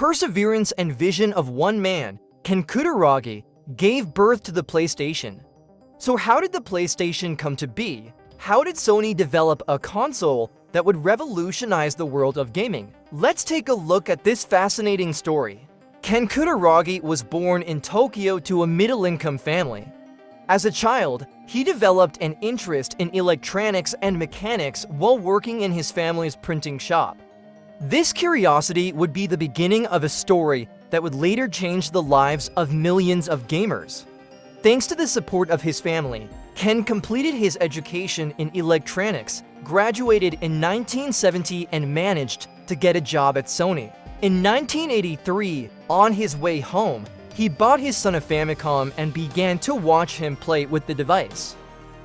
perseverance and vision of one man, Ken Kutaragi, gave birth to the PlayStation. So how did the PlayStation come to be? How did Sony develop a console that would revolutionize the world of gaming? Let's take a look at this fascinating story. Ken Kutaragi was born in Tokyo to a middle-income family. As a child, he developed an interest in electronics and mechanics while working in his family's printing shop. This curiosity would be the beginning of a story that would later change the lives of millions of gamers. Thanks to the support of his family, Ken completed his education in electronics, graduated in 1970, and managed to get a job at Sony. In 1983, on his way home, he bought his son a Famicom and began to watch him play with the device.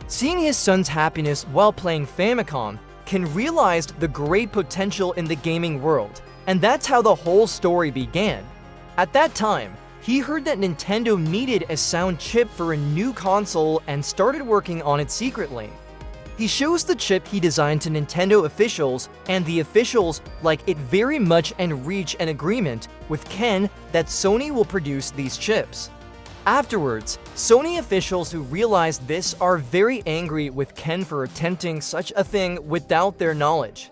Seeing his son's happiness while playing Famicom, Ken realized the great potential in the gaming world, and that's how the whole story began. At that time, he heard that Nintendo needed a sound chip for a new console and started working on it secretly. He shows the chip he designed to Nintendo officials, and the officials like it very much and reach an agreement with Ken that Sony will produce these chips. Afterwards, Sony officials who realize this are very angry with Ken for attempting such a thing without their knowledge.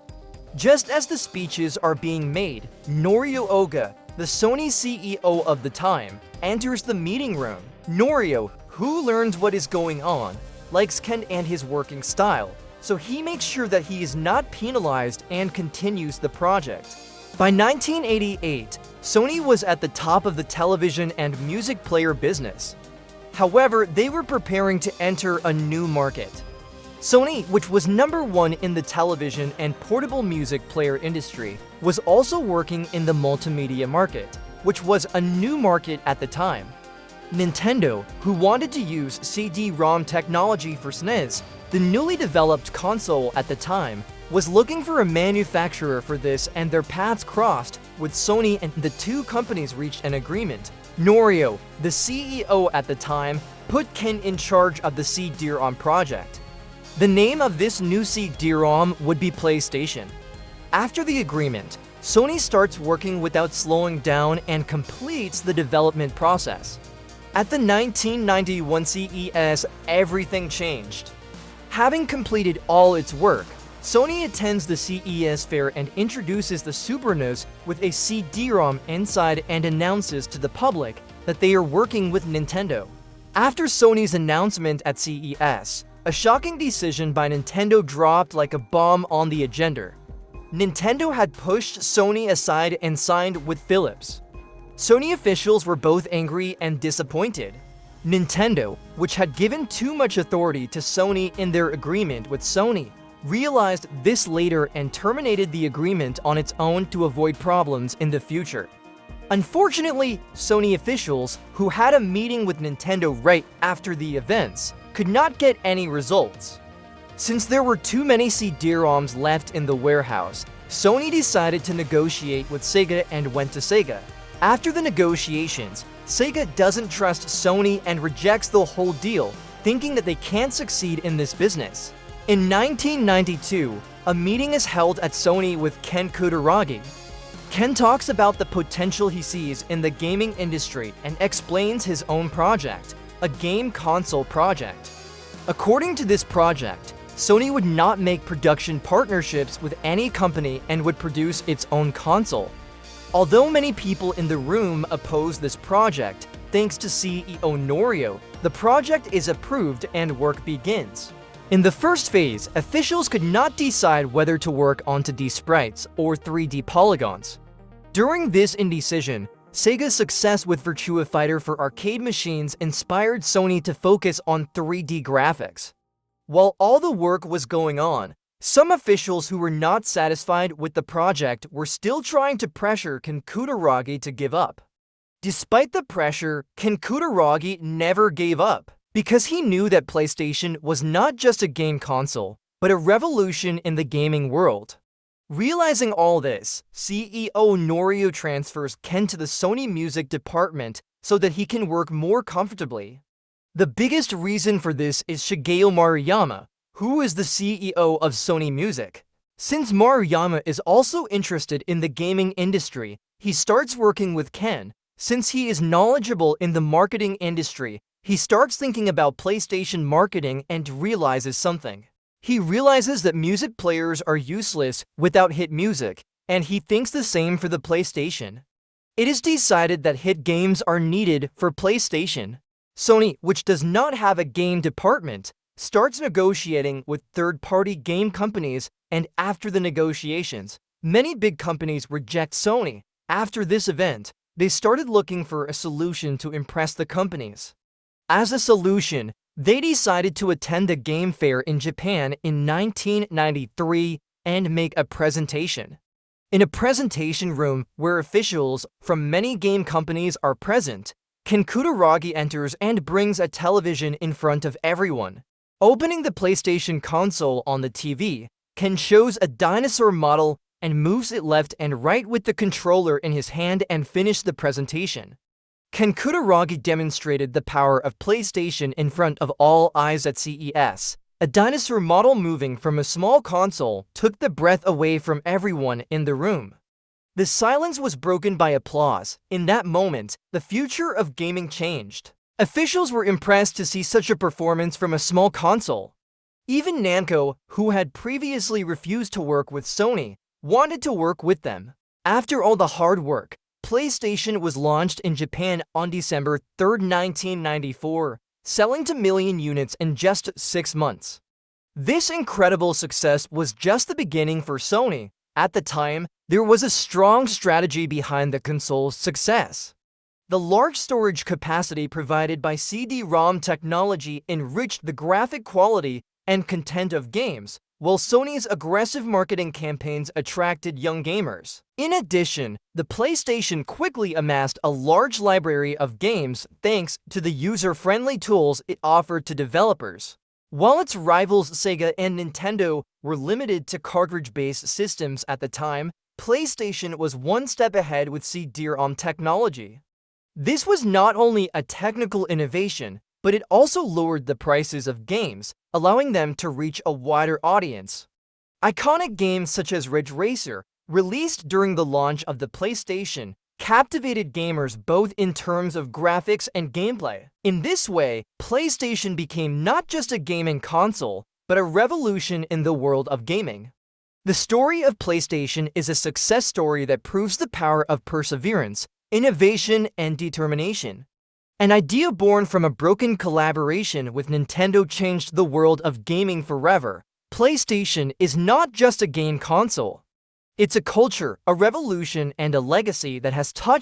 Just as the speeches are being made, Norio Oga, the Sony CEO of the time, enters the meeting room. Norio, who learns what is going on, likes Ken and his working style, so he makes sure that he is not penalized and continues the project. By 1988, Sony was at the top of the television and music player business. However, they were preparing to enter a new market. Sony, which was #1 in the television and portable music player industry, was also working in the multimedia market, which was a new market at the time. Nintendo, who wanted to use CD-ROM technology for SNES, the newly developed console at the time, was looking for a manufacturer for this, and their paths crossed with Sony, and the two companies reached an agreement. Norio, the CEO at the time, put Ken in charge of the CD-ROM project. The name of this new CD-ROM would be PlayStation. After the agreement, Sony starts working without slowing down and completes the development process. At the 1991 CES, everything changed. Having completed all its work, Sony attends the CES fair and introduces the Super NES with a CD-ROM inside and announces to the public that they are working with Nintendo. After Sony's announcement at CES, a shocking decision by Nintendo dropped like a bomb on the agenda. Nintendo had pushed Sony aside and signed with Philips. Sony officials were both angry and disappointed. Nintendo, which had given too much authority to Sony in their agreement with Sony, realized this later and terminated the agreement on its own to avoid problems in the future. Unfortunately, Sony officials, who had a meeting with Nintendo right after the events, could not get any results. Since there were too many CD-ROMs left in the warehouse, Sony decided to negotiate with Sega and went to Sega. After the negotiations, Sega doesn't trust Sony and rejects the whole deal, thinking that they can't succeed in this business. In 1992, a meeting is held at Sony with Ken Kutaragi. Ken talks about the potential he sees in the gaming industry and explains his own project, a game console project. According to this project, Sony would not make production partnerships with any company and would produce its own console. Although many people in the room oppose this project, thanks to CEO Norio, the project is approved and work begins. In the first phase, officials could not decide whether to work on 2D sprites or 3D polygons. During this indecision, Sega's success with Virtua Fighter for arcade machines inspired Sony to focus on 3D graphics. While all the work was going on, some officials who were not satisfied with the project were still trying to pressure Ken Kutaragi to give up. Despite the pressure, Ken Kutaragi never gave up, because he knew that PlayStation was not just a game console, but a revolution in the gaming world. Realizing all this, CEO Norio transfers Ken to the Sony music department so that he can work more comfortably. The biggest reason for this is Shigeru Maruyama, who is the CEO of Sony Music. Since Maruyama is also interested in the gaming industry, He starts working with Ken. Since he is knowledgeable in the marketing industry, he starts thinking about PlayStation marketing and realizes something. He realizes that music players are useless without hit music, and he thinks the same for the PlayStation. It is decided that hit games are needed for PlayStation. Sony, which does not have a game department, starts negotiating with third-party game companies, and after the negotiations, many big companies reject Sony. After this event, they started looking for a solution to impress the companies. As a solution, they decided to attend a game fair in Japan in 1993 and make a presentation. In a presentation room where officials from many game companies are present, Ken Kutaragi enters and brings a television in front of everyone. Opening the PlayStation console on the TV, Ken shows a dinosaur model and moves it left and right with the controller in his hand and finished the presentation. Ken Kutaragi demonstrated the power of PlayStation in front of all eyes at CES. A dinosaur model moving from a small console took the breath away from everyone in the room. The silence was broken by applause. In that moment, the future of gaming changed. Officials were impressed to see such a performance from a small console. Even Namco, who had previously refused to work with Sony, wanted to work with them. After all the hard work, PlayStation was launched in Japan on December 3, 1994, selling to million units in just 6 months. This incredible success was just the beginning for Sony. At the time, there was a strong strategy behind the console's success. The large storage capacity provided by CD-ROM technology enriched the graphic quality and content of games, while Sony's aggressive marketing campaigns attracted young gamers. In addition, the PlayStation quickly amassed a large library of games thanks to the user-friendly tools it offered to developers. While its rivals Sega and Nintendo were limited to cartridge-based systems at the time, PlayStation was one step ahead with CD-ROM technology. This was not only a technical innovation, but it also lowered the prices of games, allowing them to reach a wider audience. Iconic games such as Ridge Racer, released during the launch of the PlayStation, captivated gamers both in terms of graphics and gameplay. In this way, PlayStation became not just a gaming console, but a revolution in the world of gaming. The story of PlayStation is a success story that proves the power of perseverance, innovation, and determination. An idea born from a broken collaboration with Nintendo changed the world of gaming forever. PlayStation is not just a game console. It's a culture, a revolution, and a legacy that has touched